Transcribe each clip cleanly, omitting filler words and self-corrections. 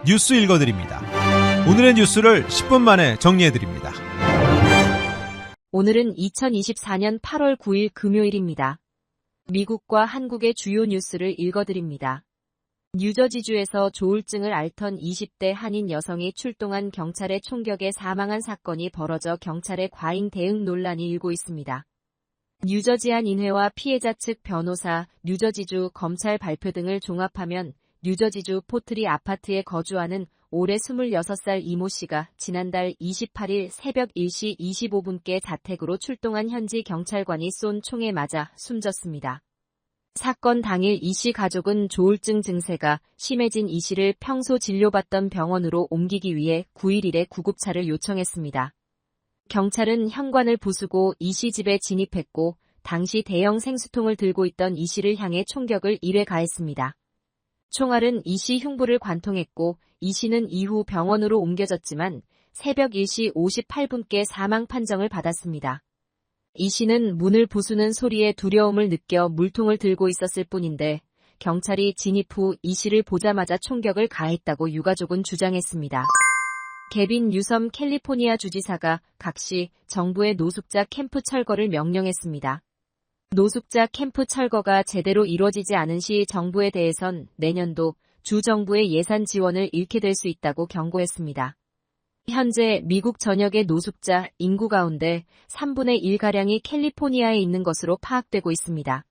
뉴스 읽어드립니다. 오늘의 뉴스를 10분 만에 정리해드립니다. 오늘은 2024년 8월 9일 금요일입니다. 미국과 한국의 주요 뉴스를 읽어드립니다. 뉴저지주에서 조울증을 앓던 20대 한인 여성이 출동한 경찰의 총격에 사망한 사건이 벌어져 경찰의 과잉 대응 논란이 일고 있습니다. 뉴저지 한 인회와 피해자 측 변호사, 뉴저지주 검찰 발표 등을 종합하면 뉴저지주 포트리 아파트에 거주하는 올해 26살 이모 씨가 지난달 28일 새벽 1시 25분께 자택으로 출동한 현지 경찰관이 쏜 총에 맞아 숨졌습니다. 사건 당일 이 씨 가족은 조울증 증세가 심해진 이 씨를 평소 진료받던 병원으로 옮기기 위해 9일 이래 구급차를 요청했습니다. 경찰은 현관을 부수고 이 씨 집에 진입했고 당시 대형 생수통을 들고 있던 이 씨를 향해 총격을 1회 가했습니다. 총알은 이 씨 흉부를 관통했고 이 씨는 이후 병원으로 옮겨졌지만 새벽 1시 58분께 사망 판정을 받았습니다. 이 씨는 문을 부수는 소리에 두려움을 느껴 물통을 들고 있었을 뿐인데 경찰이 진입 후 이 씨를 보자마자 총격을 가했다고 유가족은 주장했습니다. 개빈 뉴섬 캘리포니아 주지사가 각시 정부의 노숙자 캠프 철거를 명령했습니다. 노숙자 캠프 철거가 제대로 이루어지지 않은 시 정부에 대해선 내년도 주 정부의 예산 지원을 잃게 될 수 있다고 경고했습니다. 현재 미국 전역의 노숙자 인구 가운데 3분의 1가량이 캘리포니아에 있는 것으로 파악되고 있습니다.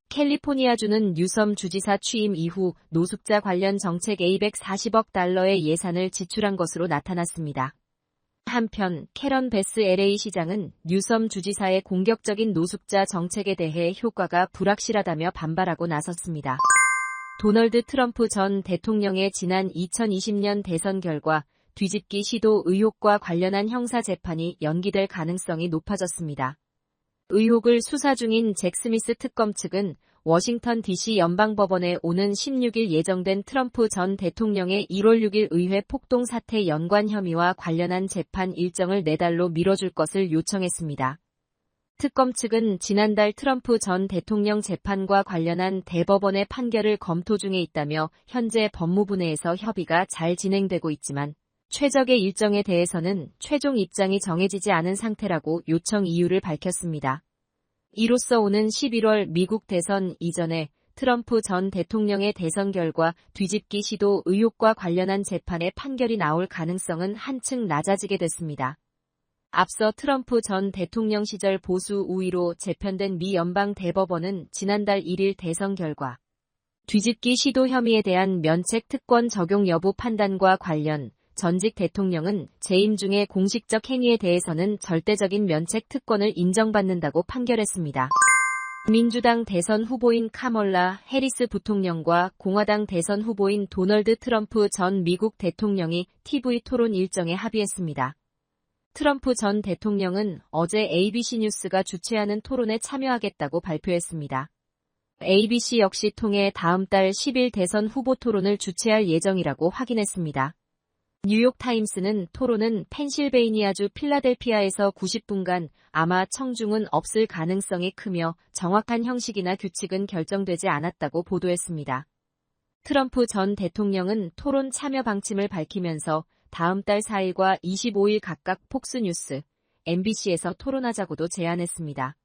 캘리포니아주는 뉴섬 주지사 취임 이후 노숙자 관련 정책 240억 달러의 예산을 지출한 것으로 나타났습니다. 한편 캐런 베스 LA 시장은 뉴섬 주지사의 공격적인 노숙자 정책에 대해 효과가 불확실하다며 반발하고 나섰습니다. 도널드 트럼프 전 대통령의 지난 2020년 대선 결과 뒤집기 시도 의혹과 관련한 형사 재판이 연기될 가능성이 높아졌습니다. 의혹을 수사 중인 잭 스미스 특검 측은 워싱턴 DC 연방법원에 오는 16일 예정된 트럼프 전 대통령의 1월 6일 의회 폭동 사태 연관 혐의와 관련한 재판 일정을 4달로 미뤄줄 것을 요청했습니다. 특검 측은 지난달 트럼프 전 대통령 재판과 관련한 대법원의 판결을 검토 중에 있다며 현재 법무부 내에서 협의가 잘 진행되고 있지만 최적의 일정에 대해서는 최종 입장이 정해지지 않은 상태라고 요청 이유를 밝혔습니다. 이로써 오는 11월 미국 대선 이전에 트럼프 전 대통령의 대선 결과 뒤집기 시도 의혹과 관련한 재판의 판결이 나올 가능성은 한층 낮아지게 됐습니다. 앞서 트럼프 전 대통령 시절 보수 우위로 재편된 미 연방 대법원은 지난달 1일 대선 결과 뒤집기 시도 혐의에 대한 면책 특권 적용 여부 판단과 관련 전직 대통령은 재임 중의 공식적 행위에 대해서는 절대적인 면책 특권을 인정받는다고 판결했습니다. 민주당 대선 후보인 카멀라 해리스 부통령과 공화당 대선 후보인 도널드 트럼프 전 미국 대통령이 TV 토론 일정에 합의했습니다. 트럼프 전 대통령은 어제 ABC 뉴스가 주최하는 토론에 참여하겠다고 발표했습니다. ABC 역시 통해 다음 달 10일 대선 후보 토론을 주최할 예정이라고 확인했습니다. 뉴욕타임스는 토론은 펜실베이니아주 필라델피아에서 90분간 아마 청중은 없을 가능성이 크며 정확한 형식이나 규칙은 결정되지 않았다고 보도했습니다. 트럼프 전 대통령은 토론 참여 방침을 밝히면서 다음 달 4일과 25일 각각 폭스뉴스, MBC에서 토론하자고도 제안했습니다.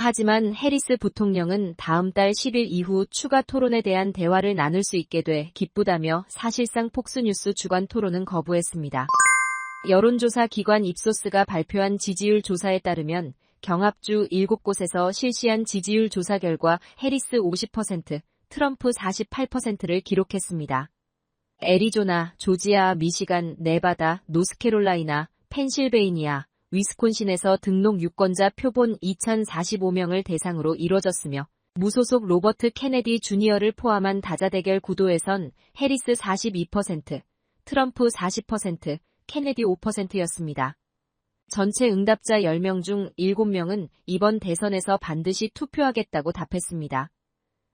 하지만 해리스 부통령은 다음 달 10일 이후 추가 토론에 대한 대화를 나눌 수 있게 돼 기쁘다며 사실상 폭스뉴스 주간 토론은 거부했습니다. 여론조사 기관 입소스가 발표한 지지율 조사에 따르면 경합주 7곳에서 실시한 지지율 조사 결과 해리스 50%, 트럼프 48%를 기록했습니다. 애리조나, 조지아, 미시간, 네바다, 노스캐롤라이나, 펜실베이니아, 위스콘신에서 등록 유권자 표본 2,045명을 대상으로 이뤄졌으며 무소속 로버트 케네디 주니어를 포함한 다자대결 구도에선 해리스 42%, 트럼프 40%, 케네디 5%였습니다. 전체 응답자 10명 중 7명은 이번 대선에서 반드시 투표하겠다고 답했습니다.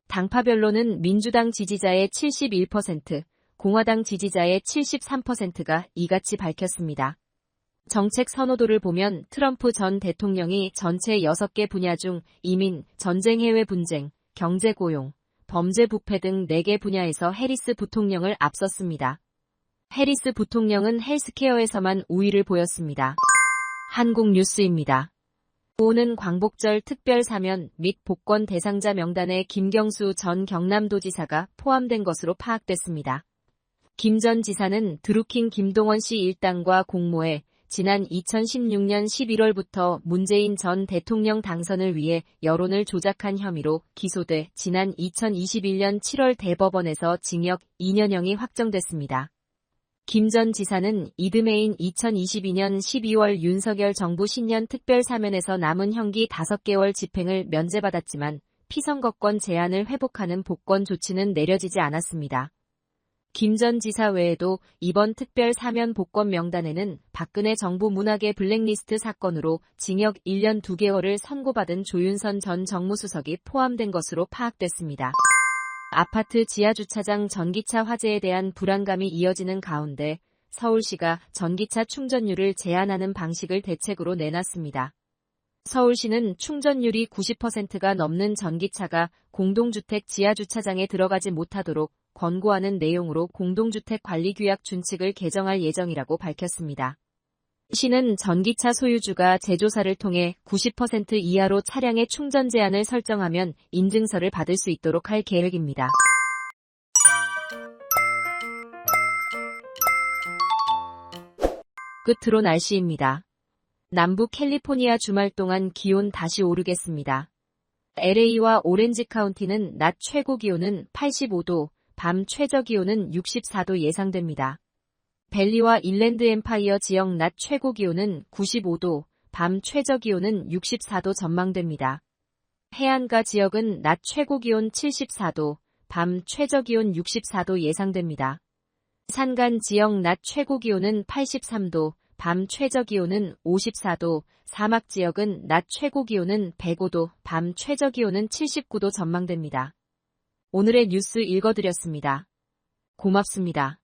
당파별로는 민주당 지지자의 71%, 공화당 지지자의 73%가 이같이 밝혔습니다. 정책 선호도를 보면 트럼프 전 대통령이 전체 6개 분야 중 이민, 전쟁 해외 분쟁, 경제 고용, 범죄 부패 등 4개 분야에서 해리스 부통령을 앞섰습니다. 해리스 부통령은 헬스케어에서만 우위를 보였습니다. 한국 뉴스입니다. 오는 광복절 특별 사면 및 복권 대상자 명단에 김경수 전 경남도지사가 포함된 것으로 파악됐습니다. 김 전 지사는 드루킹 김동원 씨 일당과 공모해 지난 2016년 11월부터 문재인 전 대통령 당선을 위해 여론을 조작한 혐의로 기소돼 지난 2021년 7월 대법원에서 징역 2년형이 확정됐습니다. 김 전 지사는 이듬해인 2022년 12월 윤석열 정부 신년 특별 사면에서 남은 형기 5개월 집행을 면제받았지만 피선거권 제한을 회복하는 복권 조치는 내려지지 않았습니다. 김 전 지사 외에도 이번 특별 사면 복권 명단에는 박근혜 정부 문학의 블랙리스트 사건으로 징역 1년 2개월을 선고받은 조윤선 전 정무수석이 포함된 것으로 파악됐습니다. 아파트 지하주차장 전기차 화재에 대한 불안감이 이어지는 가운데 서울시가 전기차 충전율을 제한하는 방식을 대책으로 내놨습니다. 서울시는 충전율이 90%가 넘는 전기차가 공동주택 지하주차장에 들어가지 못하도록 권고하는 내용으로 공동주택 관리규약 준칙을 개정할 예정이라고 밝혔습니다. 시는 전기차 소유주가 제조사를 통해 90% 이하로 차량의 충전 제한을 설정하면 인증서를 받을 수 있도록 할 계획입니다. 끝으로 날씨입니다. 남부 캘리포니아 주말 동안 기온 다시 오르겠습니다. LA와 오렌지 카운티는 낮 최고 기온은 85도, 밤 최저 기온은 64도 예상됩니다. 밸리와 인랜드 엠파이어 지역 낮 최고 기온은 95도, 밤 최저 기온은 64도 전망됩니다. 해안가 지역은 낮 최고 기온 74도, 밤 최저 기온 64도 예상됩니다. 산간 지역 낮 최고 기온은 83도, 밤 최저 기온은 54도, 사막 지역은 낮 최고 기온은 105도, 밤 최저 기온은 79도 전망됩니다. 오늘의 뉴스 읽어드렸습니다. 고맙습니다.